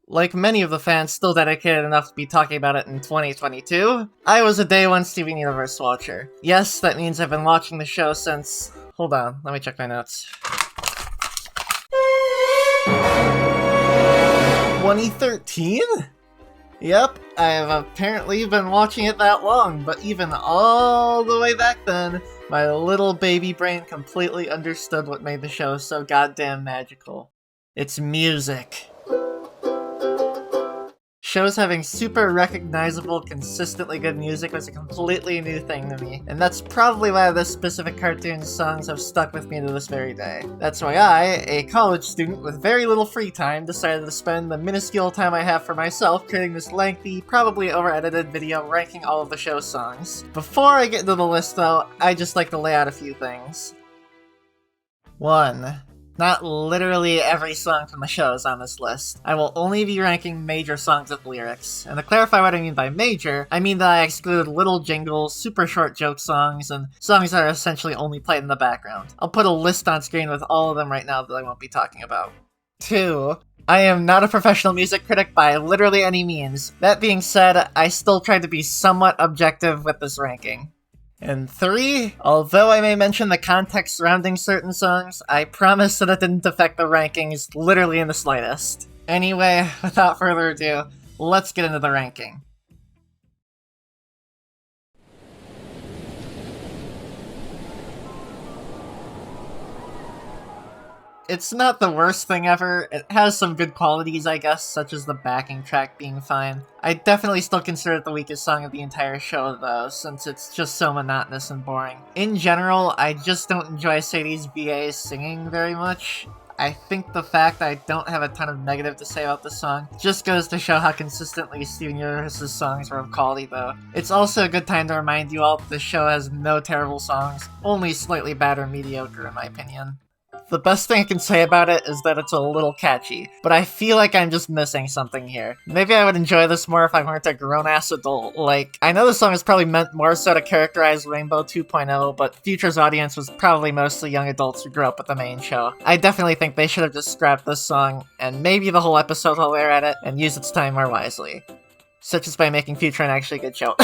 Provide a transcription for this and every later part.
Like many of the fans still dedicated enough to be talking about it in 2022, I was a day one Steven Universe watcher. Yes, that means I've been watching the show since... Hold on, let me check my notes. 2013? Yep, I've apparently been watching it that long, but even all the way back then, my little baby brain completely understood what made the show so goddamn magical. It's music. Shows having super recognizable, consistently good music was a completely new thing to me, and that's probably why this specific cartoon's songs have stuck with me to this very day. That's why I, a college student with very little free time, decided to spend the minuscule time I have for myself creating this lengthy, probably over-edited video ranking all of the show's songs. Before I get into the list though, I'd just like to lay out a few things. 1. Not literally every song from the show is on this list. I will only be ranking major songs with lyrics. And to clarify what I mean by major, I mean that I excluded little jingles, super short joke songs, and songs that are essentially only played in the background. I'll put a list on screen with all of them right now that I won't be talking about. 2. I am not a professional music critic by literally any means. That being said, I still tried to be somewhat objective with this ranking. And 3, although I may mention the context surrounding certain songs, I promise that it didn't affect the rankings literally in the slightest. Anyway, without further ado, let's get into the ranking. It's not the worst thing ever. It has some good qualities, I guess, such as the backing track being fine. I definitely still consider it the weakest song of the entire show, though, since it's just so monotonous and boring. In general, I just don't enjoy Sadie's VA singing very much. I think the fact I don't have a ton of negative to say about this song just goes to show how consistently Steven Universe's songs were of quality, though. It's also a good time to remind you all that the show has no terrible songs, only slightly bad or mediocre in my opinion. The best thing I can say about it is that it's a little catchy, but I feel like I'm just missing something here. Maybe I would enjoy this more if I weren't a grown-ass adult. Like, I know this song is probably meant more so to characterize Rainbow 2.0, but Future's audience was probably mostly young adults who grew up with the main show. I definitely think they should have just scrapped this song, and maybe the whole episode while they're at it, and used its time more wisely. Such as by making Future an actually good show.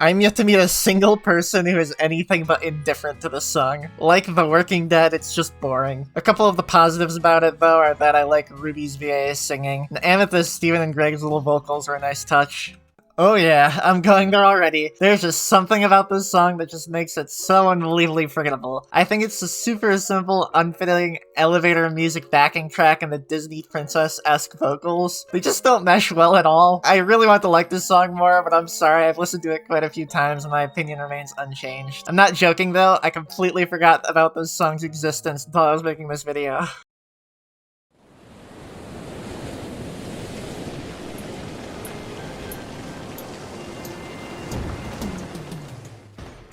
I'm yet to meet a single person who is anything but indifferent to this song. Like The Working Dead, it's just boring. A couple of the positives about it, though, are that I like Ruby's VA singing, and Amethyst, Steven, and Greg's little vocals are a nice touch. Oh yeah, I'm going there already. There's just something about this song that just makes it so unbelievably forgettable. I think it's a super simple, unfitting elevator music backing track and the Disney princess-esque vocals. They just don't mesh well at all. I really want to like this song more, but I'm sorry, I've listened to it quite a few times and my opinion remains unchanged. I'm not joking though, I completely forgot about this song's existence until I was making this video.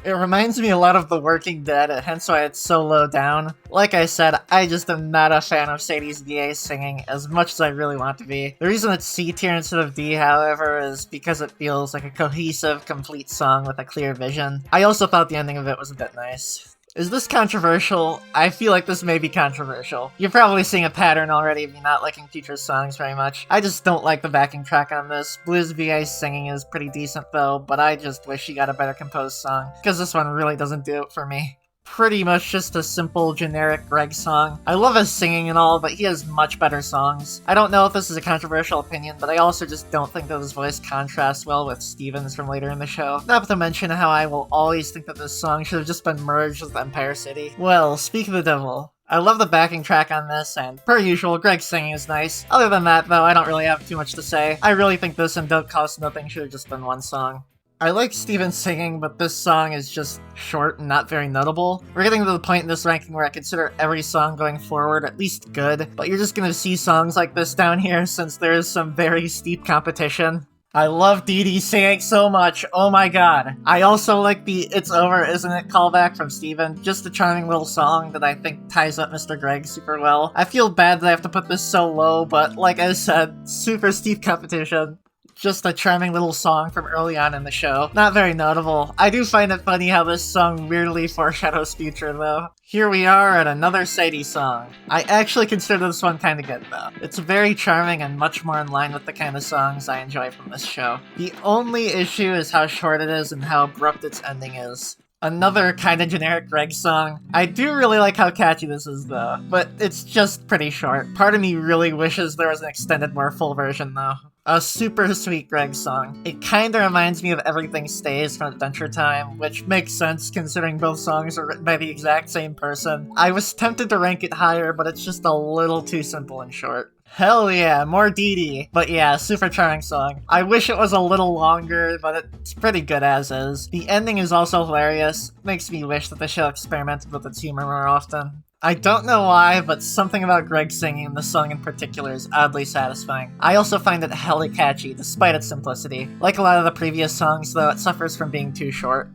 It reminds me a lot of The Working Dead, hence why it's so low down. Like I said, I just am not a fan of Sadie's VA singing as much as I really want to be. The reason it's C tier instead of D, however, is because it feels like a cohesive, complete song with a clear vision. I also thought the ending of it was a bit nice. Is this controversial? I feel like this may be controversial. You're probably seeing a pattern already of me not liking Future's songs very much. I just don't like the backing track on this. Blue's VA singing is pretty decent though, but I just wish she got a better composed song, because this one really doesn't do it for me. Pretty much just a simple, generic Greg song. I love his singing and all, but he has much better songs. I don't know if this is a controversial opinion, but I also just don't think that his voice contrasts well with Steven's from later in the show. Not to mention how I will always think that this song should have just been merged with Empire City. Well, speak of the devil. I love the backing track on this, and per usual, Greg's singing is nice. Other than that, though, I don't really have too much to say. I really think this and Don't Cost Nothing should have just been one song. I like Steven singing, but this song is just short and not very notable. We're getting to the point in this ranking where I consider every song going forward at least good, but you're just gonna see songs like this down here since there is some very steep competition. I love Dee Dee singing so much, oh my god. I also like the It's Over, Isn't It callback from Steven, just a charming little song that I think ties up Mr. Greg super well. I feel bad that I have to put this so low, but like I said, super steep competition. just a charming little song from early on in the show. Not very notable. I do find it funny how this song weirdly foreshadows future, though. Here we are at another Sadie song. I actually consider this one kinda good, though. It's very charming and much more in line with the kind of songs I enjoy from this show. The only issue is how short it is and how abrupt its ending is. Another kinda generic Greg song. I do really like how catchy this is though, but it's just pretty short. Part of me really wishes there was an extended, more full version though. A super sweet Greg song. It kinda reminds me of Everything Stays from Adventure Time, which makes sense considering both songs are written by the exact same person. I was tempted to rank it higher, but it's just a little too simple and short. Hell yeah, more Dee Dee. But yeah, super charming song. I wish it was a little longer, but it's pretty good as is. The ending is also hilarious. Makes me wish that the show experimented with its humor more often. I don't know why, but something about Greg singing in this song in particular is oddly satisfying. I also find it hella catchy, despite its simplicity. Like a lot of the previous songs, though, it suffers from being too short.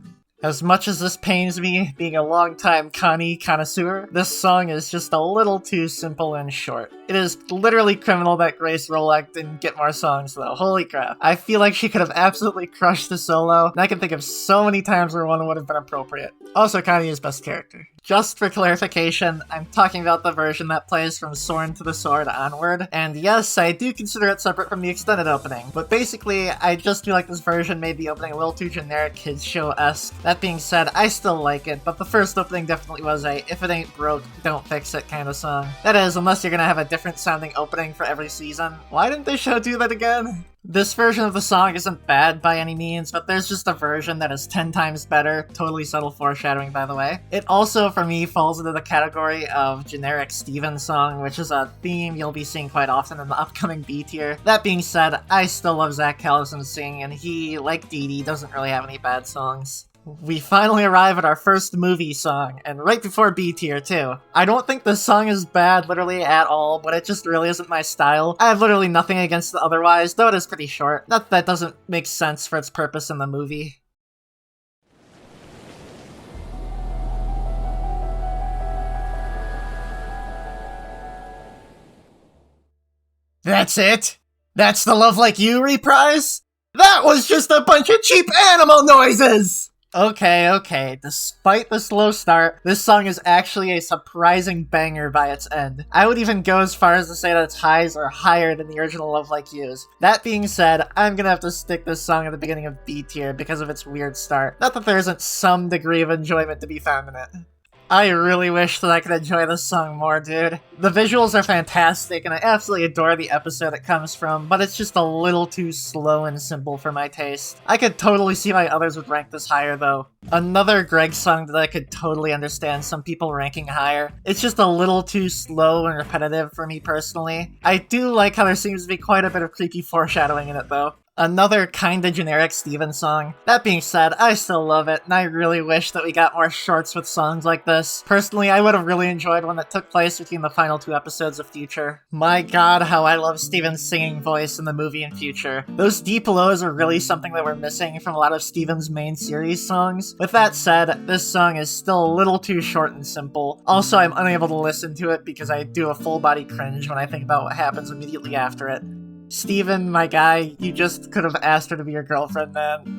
As much as this pains me, being a longtime Connie connoisseur, this song is just a little too simple and short. It is literally criminal that Grace Rolek didn't get more songs though, holy crap. I feel like she could have absolutely crushed the solo, and I can think of so many times where one would have been appropriate. Also, Connie is best character. Just for clarification, I'm talking about the version that plays from Sword to the Sword onward, and yes, I do consider it separate from the extended opening, but basically, I just feel like this version made the opening a little too generic kids show-esque. That being said, I still like it, but the first opening definitely was a if it ain't broke, don't fix it kind of song. That is, unless you're gonna have a different sounding opening for every season. Why didn't the show do that again? This version of the song isn't bad by any means, but there's just a version that is 10 times better. Totally subtle foreshadowing, by the way. It also, for me, falls into the category of generic Steven song, which is a theme you'll be seeing quite often in the upcoming B tier. That being said, I still love Zach Callison singing, and he, like Dee Dee, doesn't really have any bad songs. We finally arrive at our first movie song, and right before B tier too. I don't think this song is bad literally at all, but it just really isn't my style. I have literally nothing against it otherwise, though it is pretty short. Not that doesn't make sense for its purpose in the movie. That's it? That's the Love Like You reprise? That was just a bunch of cheap animal noises! Okay, despite the slow start, this song is actually a surprising banger by its end. I would even go as far as to say that its highs are higher than the original Love Like You's. That being said, I'm gonna have to stick this song at the beginning of B tier because of its weird start. Not that there isn't some degree of enjoyment to be found in it. I really wish that I could enjoy this song more, dude. The visuals are fantastic, and I absolutely adore the episode it comes from, but it's just a little too slow and simple for my taste. I could totally see why others would rank this higher, though. Another Greg song that I could totally understand some people ranking higher. It's just a little too slow and repetitive for me personally. I do like how there seems to be quite a bit of creepy foreshadowing in it, though. Another kinda generic Steven song. That being said, I still love it, and I really wish that we got more shorts with songs like this. Personally, I would have really enjoyed one that took place between the final 2 episodes of Future. My god, how I love Steven's singing voice in the movie in Future. Those deep lows are really something that we're missing from a lot of Steven's main series songs. With that said, this song is still a little too short and simple. Also, I'm unable to listen to it because I do a full body cringe when I think about what happens immediately after it. Steven, my guy, you just could have asked her to be your girlfriend, man.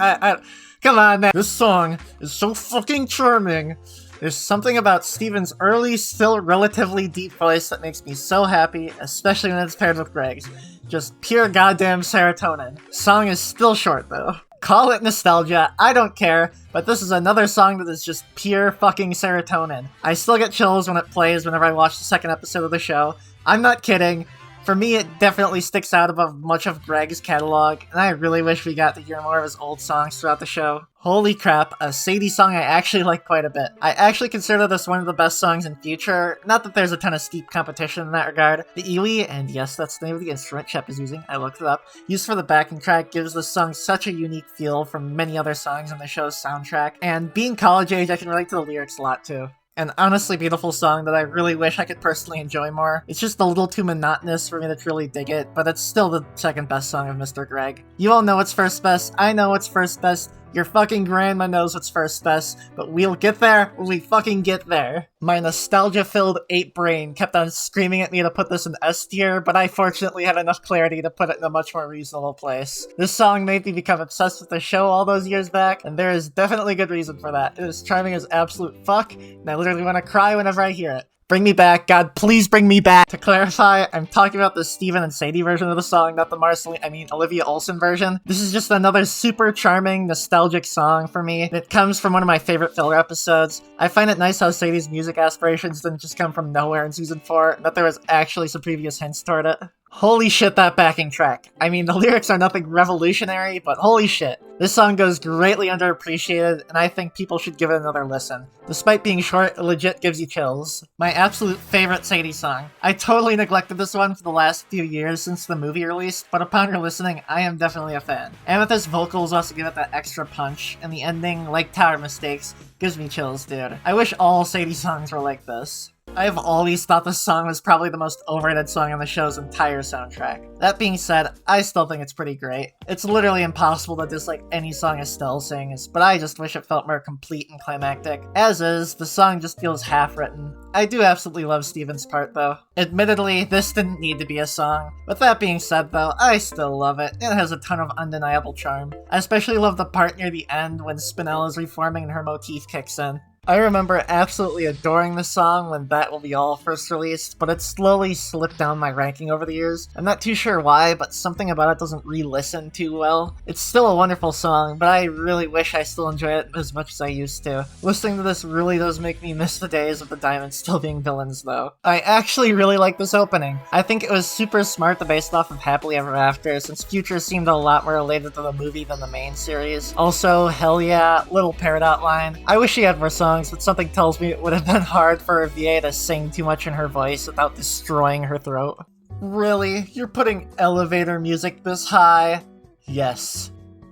Come on, man. This song is so fucking charming. There's something about Steven's early, still relatively deep voice that makes me so happy, especially when it's paired with Greg's. Just pure goddamn serotonin. Song is still short, though. Call it nostalgia, I don't care, but this is another song that is just pure fucking serotonin. I still get chills when it plays whenever I watch the second episode of the show. I'm not kidding. For me, it definitely sticks out above much of Greg's catalog, and I really wish we got to hear more of his old songs throughout the show. Holy crap, a Sadie song I actually like quite a bit. I actually consider this one of the best songs in Future, not that there's a ton of steep competition in that regard. The iwi, and yes, that's the name of the instrument Shep is using, I looked it up, used for the backing track gives this song such a unique feel from many other songs in the show's soundtrack, and being college age, I can relate to the lyrics a lot too. An honestly beautiful song that I really wish I could personally enjoy more. It's just a little too monotonous for me to truly dig it, but it's still the second best song of Mr. Greg. You all know what's first best, I know what's first best, Your fucking grandma knows what's first best, but we'll get there when we fucking get there. My nostalgia-filled ape brain kept on screaming at me to put this in S tier, but I fortunately had enough clarity to put it in a much more reasonable place. This song made me become obsessed with the show all those years back, and there is definitely good reason for that. It is charming as absolute fuck, and I literally want to cry whenever I hear it. Bring me back, God, please bring me back! To clarify, I'm talking about the Steven and Sadie version of the song, not the Olivia Olson version. This is just another super charming, nostalgic song for me. It comes from one of my favorite filler episodes. I find it nice how Sadie's music aspirations didn't just come from nowhere in season 4, and that there was actually some previous hints toward it. Holy shit, that backing track. I mean, the lyrics are nothing revolutionary, but holy shit. This song goes greatly underappreciated, and I think people should give it another listen. Despite being short, it legit gives you chills. My absolute favorite Sadie song. I totally neglected this one for the last few years since the movie released, but upon re-listening, I am definitely a fan. Amethyst's vocals also give it that extra punch, and the ending, like Tower Mistakes, gives me chills, dude. I wish all Sadie songs were like this. I have always thought this song was probably the most overrated song on the show's entire soundtrack. That being said, I still think it's pretty great. It's literally impossible to dislike any song Estelle sings, but I just wish it felt more complete and climactic. As is, the song just feels half-written. I do absolutely love Steven's part though. Admittedly, this didn't need to be a song. With that being said though, I still love it. It has a ton of undeniable charm. I especially love the part near the end when Spinell is reforming and her motif kicks in. I remember absolutely adoring the song when That Will Be All first released, but it slowly slipped down my ranking over the years. I'm not too sure why, but something about it doesn't re-listen too well. It's still a wonderful song, but I really wish I still enjoy it as much as I used to. Listening to this really does make me miss the days of the Diamonds still being villains though. I actually really like this opening. I think it was super smart to base it off of Happily Ever After, since Future seemed a lot more related to the movie than the main series. Also, hell yeah, little Peridot line. I wish she had more songs, but something tells me it would have been hard for VA to sing too much in her voice without destroying her throat. Really? You're putting elevator music this high? Yes.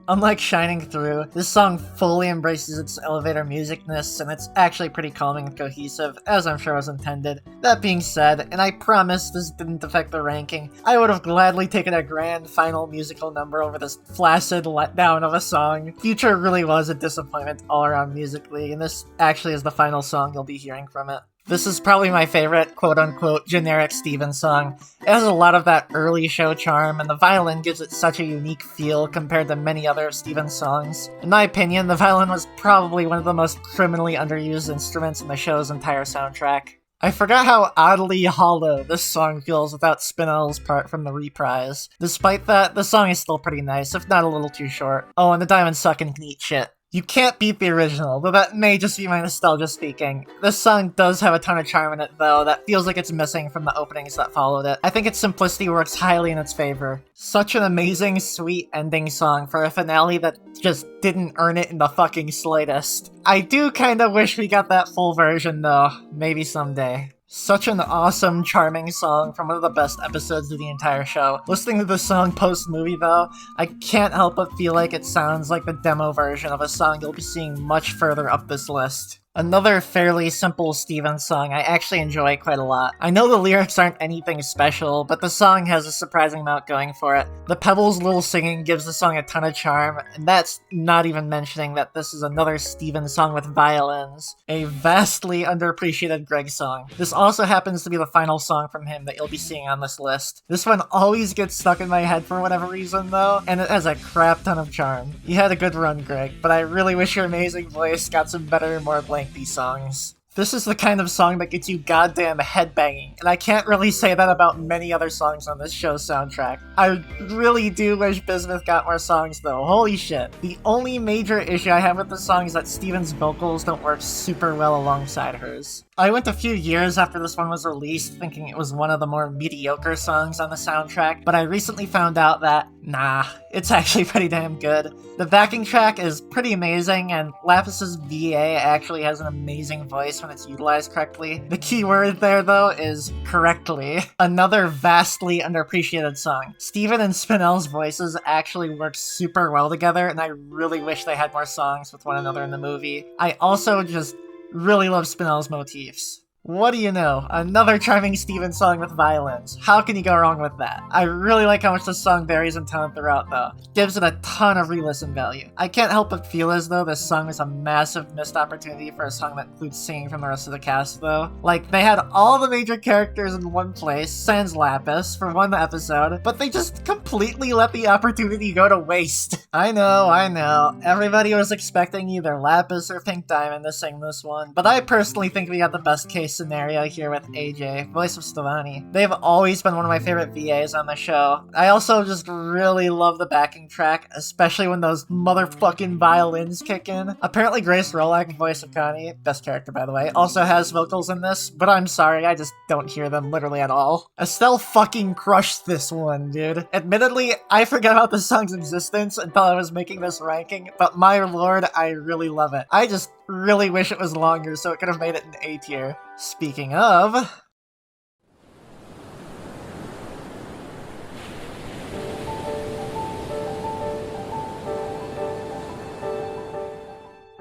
Unlike Shining Through, this song fully embraces its elevator musicness, and it's actually pretty calming and cohesive, as I'm sure was intended. That being said, and I promise this didn't affect the ranking, I would have gladly taken a grand final musical number over this flaccid letdown of a song. Future really was a disappointment all around musically, and this actually is the final song you'll be hearing from it. This is probably my favorite quote-unquote generic Steven song. It has a lot of that early show charm, and the violin gives it such a unique feel compared to many other Steven songs. In my opinion, the violin was probably one of the most criminally underused instruments in the show's entire soundtrack. I forgot how oddly hollow this song feels without Spinell's part from the reprise. Despite that, the song is still pretty nice, if not a little too short. Oh, and the Diamonds suck and can eat shit. You can't beat the original, though that may just be my nostalgia speaking. This song does have a ton of charm in it, though, that feels like it's missing from the openings that followed it. I think its simplicity works highly in its favor. Such an amazing, sweet ending song for a finale that just didn't earn it in the fucking slightest. I do kinda wish we got that full version, though. Maybe someday. Such an awesome, charming song from one of the best episodes of the entire show. Listening to the song post-movie though, I can't help but feel like it sounds like the demo version of a song you'll be seeing much further up this list. Another fairly simple Steven song I actually enjoy quite a lot. I know the lyrics aren't anything special, but the song has a surprising amount going for it. The Pebbles' little singing gives the song a ton of charm, and that's not even mentioning that this is another Steven song with violins. A vastly underappreciated Greg song. This also happens to be the final song from him that you'll be seeing on this list. This one always gets stuck in my head for whatever reason though, and it has a crap ton of charm. You had a good run, Greg, but I really wish your amazing voice got some better, more lengthy songs. This is the kind of song that gets you goddamn headbanging, and I can't really say that about many other songs on this show's soundtrack. I really do wish Bismuth got more songs though, holy shit. The only major issue I have with the song is that Steven's vocals don't work super well alongside hers. I went a few years after this one was released thinking it was one of the more mediocre songs on the soundtrack, but I recently found out that, nah, it's actually pretty damn good. The backing track is pretty amazing, and Lapis's VA actually has an amazing voice when it's utilized correctly. The key word there, though, is correctly. Another vastly underappreciated song. Steven and Spinell's voices actually work super well together, and I really wish they had more songs with one another in the movie. I also just really love Spinell's motifs. What do you know? Another charming Steven song with violins. How can you go wrong with that? I really like how much the song varies in tone throughout though. Gives it a ton of re-listen value. I can't help but feel as though this song is a massive missed opportunity for a song that includes singing from the rest of the cast though. Like, they had all the major characters in one place, sans Lapis, for one episode, but they just completely let the opportunity go to waste. I know. Everybody was expecting either Lapis or Pink Diamond to sing this one, but I personally think we got the best case scenario here with AJ, voice of Stevani. They've always been one of my favorite VAs on the show. I also just really love the backing track, especially when those motherfucking violins kick in. Apparently Grace Rolack, voice of Connie, best character by the way, also has vocals in this, but I'm sorry, I just don't hear them literally at all. Estelle fucking crushed this one, dude. Admittedly, I forgot about the song's existence until I was making this ranking, but my lord, I really love it. I just really wish it was longer so it could have made it an A tier. Speaking of...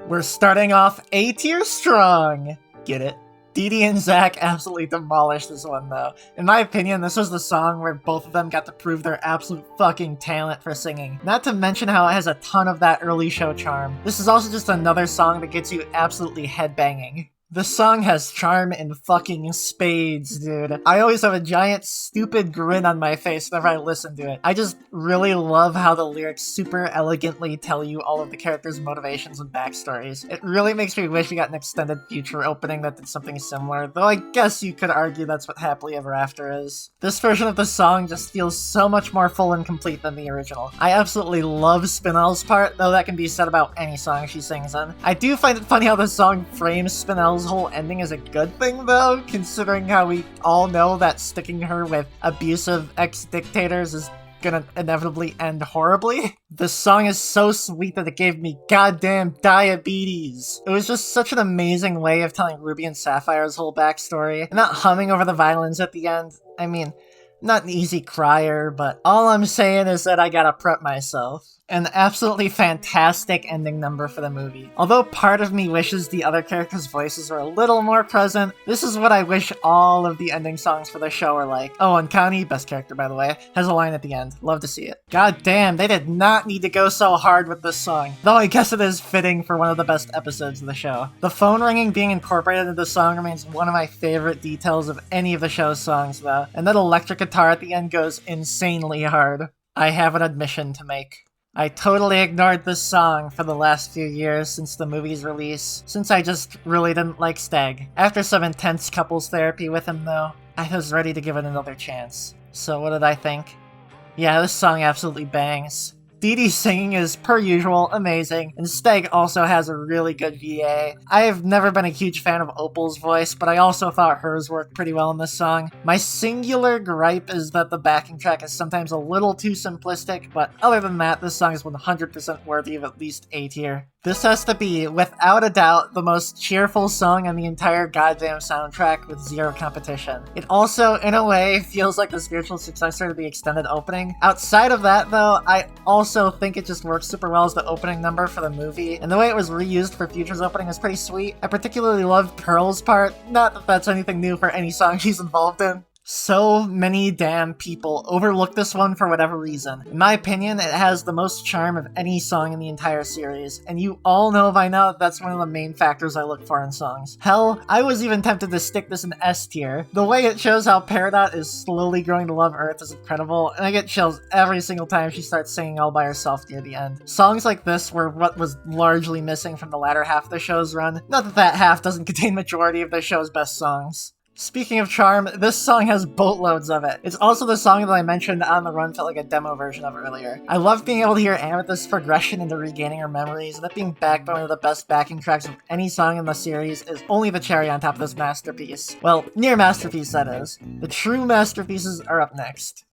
we're starting off A tier strong! Get it? Dee Dee and Zach absolutely demolished this one though. In my opinion, this was the song where both of them got to prove their absolute fucking talent for singing. Not to mention how it has a ton of that early show charm. This is also just another song that gets you absolutely headbanging. The song has charm in fucking spades, dude. I always have a giant stupid grin on my face whenever I listen to it. I just really love how the lyrics super elegantly tell you all of the characters' motivations and backstories. It really makes me wish we got an extended future opening that did something similar, though I guess you could argue that's what Happily Ever After is. This version of the song just feels so much more full and complete than the original. I absolutely love Spinell's part, though that can be said about any song she sings in. I do find it funny how the song frames Spinell's whole ending is a good thing though, considering how we all know that sticking her with abusive ex-dictators is gonna inevitably end horribly. The song is so sweet that it gave me goddamn diabetes. It was just such an amazing way of telling Ruby and Sapphire's whole backstory, and not humming over the violins at the end. I mean, not an easy crier, but all I'm saying is that I gotta prep myself. An absolutely fantastic ending number for the movie. Although part of me wishes the other characters' voices were a little more present, this is what I wish all of the ending songs for the show are like. Oh, and Connie, best character by the way, has a line at the end. Love to see it. God damn, they did not need to go so hard with this song. Though I guess it is fitting for one of the best episodes of the show. The phone ringing being incorporated into the song remains one of my favorite details of any of the show's songs though, and that electric guitar at the end goes insanely hard. I have an admission to make. I totally ignored this song for the last few years since the movie's release, since I just really didn't like Stag. After some intense couples therapy with him though, I was ready to give it another chance. So what did I think? Yeah, this song absolutely bangs. Dee Dee's singing is, per usual, amazing, and Steg also has a really good VA. I have never been a huge fan of Opal's voice, but I also thought hers worked pretty well in this song. My singular gripe is that the backing track is sometimes a little too simplistic, but other than that, this song is 100% worthy of at least A tier. This has to be, without a doubt, the most cheerful song on the entire goddamn soundtrack with zero competition. It also, in a way, feels like the spiritual successor to the extended opening. Outside of that, though, I also think it just works super well as the opening number for the movie, and the way it was reused for Future's opening is pretty sweet. I particularly loved Pearl's part, not that that's anything new for any song she's involved in. So many damn people overlook this one for whatever reason. In my opinion, it has the most charm of any song in the entire series, and you all know by now that that's one of the main factors I look for in songs. Hell, I was even tempted to stick this in S tier. The way it shows how Peridot is slowly growing to love Earth is incredible, and I get chills every single time she starts singing all by herself near the end. Songs like this were what was largely missing from the latter half of the show's run. Not that that half doesn't contain majority of the show's best songs. Speaking of charm, this song has boatloads of it. It's also the song that I mentioned On the Run felt like a demo version of earlier. I love being able to hear Amethyst's progression into regaining her memories, and that being backed by one of the best backing tracks of any song in the series is only the cherry on top of this masterpiece. Well, near masterpiece that is. The true masterpieces are up next.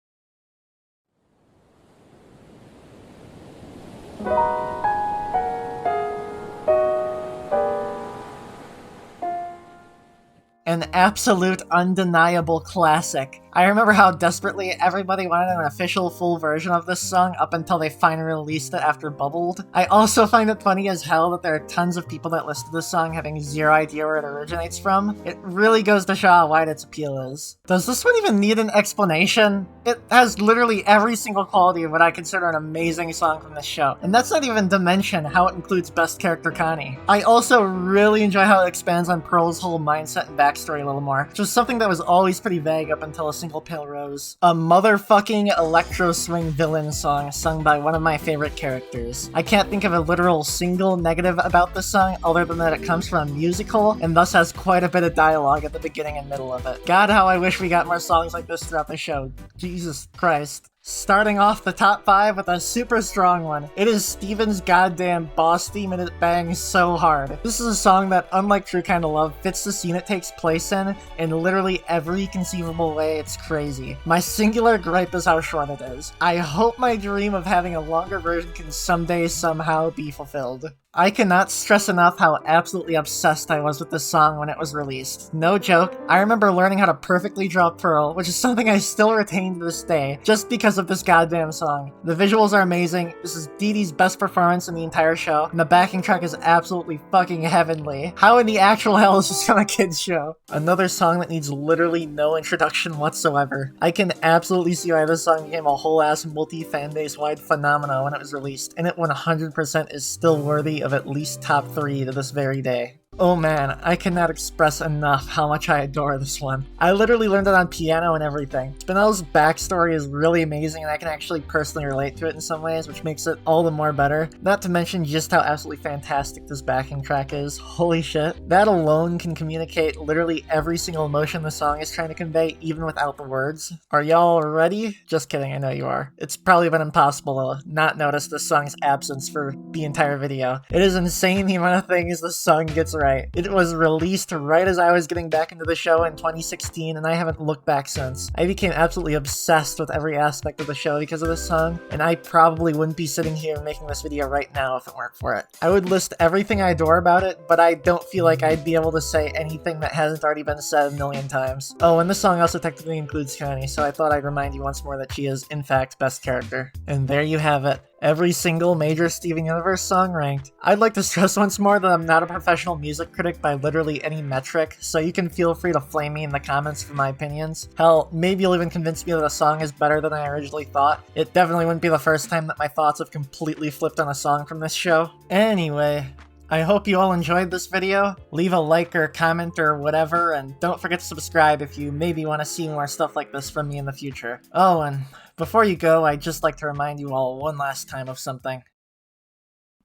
An absolute undeniable classic. I remember how desperately everybody wanted an official full version of this song up until they finally released it after Bubbled. I also find it funny as hell that there are tons of people that listen to this song having zero idea where it originates from. It really goes to show how wide its appeal is. Does this one even need an explanation? It has literally every single quality of what I consider an amazing song from this show, and that's not even to mention how it includes best character Connie. I also really enjoy how it expands on Pearl's whole mindset and backstory a little more, which was something that was always pretty vague up until A Single Pale Rose. A motherfucking electro swing villain song sung by one of my favorite characters. I can't think of a literal single negative about this song other than that it comes from a musical and thus has quite a bit of dialogue at the beginning and middle of it. God, how I wish we got more songs like this throughout the show. Jesus Christ. Starting off the top 5 with a super strong one. It is Steven's goddamn boss theme and it bangs so hard. This is a song that, unlike True Kinda Love, fits the scene it takes place in literally every conceivable way. It's crazy. My singular gripe is how short it is. I hope my dream of having a longer version can someday somehow be fulfilled. I cannot stress enough how absolutely obsessed I was with this song when it was released. No joke, I remember learning how to perfectly draw Pearl, which is something I still retain to this day, just because of this goddamn song. The visuals are amazing, this is Dee Dee's best performance in the entire show, and the backing track is absolutely fucking heavenly. How in the actual hell is this from a kid's show? Another song that needs literally no introduction whatsoever. I can absolutely see why this song became a whole-ass multi-fanbase wide phenomenon when it was released, and it 100% is still worthy of at least top 3 to this very day. Oh man, I cannot express enough how much I adore this one. I literally learned it on piano and everything. Spinell's backstory is really amazing and I can actually personally relate to it in some ways, which makes it all the more better. Not to mention just how absolutely fantastic this backing track is. Holy shit. That alone can communicate literally every single emotion the song is trying to convey, even without the words. Are y'all ready? Just kidding, I know you are. It's probably been impossible to not notice this song's absence for the entire video. It is insane the amount of things this song gets right. It was released right as I was getting back into the show in 2016, and I haven't looked back since. I became absolutely obsessed with every aspect of the show because of this song, and I probably wouldn't be sitting here making this video right now if it weren't for it. I would list everything I adore about it, but I don't feel like I'd be able to say anything that hasn't already been said a million times. Oh, and this song also technically includes Connie, so I thought I'd remind you once more that she is, in fact, best character. And there you have it. Every single major Steven Universe song ranked. I'd like to stress once more that I'm not a professional music critic by literally any metric, so you can feel free to flame me in the comments for my opinions. Hell, maybe you'll even convince me that a song is better than I originally thought. It definitely wouldn't be the first time that my thoughts have completely flipped on a song from this show. Anyway, I hope you all enjoyed this video. Leave a like or comment or whatever, and don't forget to subscribe if you maybe want to see more stuff like this from me in the future. Oh, and before you go, I'd just like to remind you all one last time of something.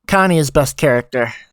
Connie is best character.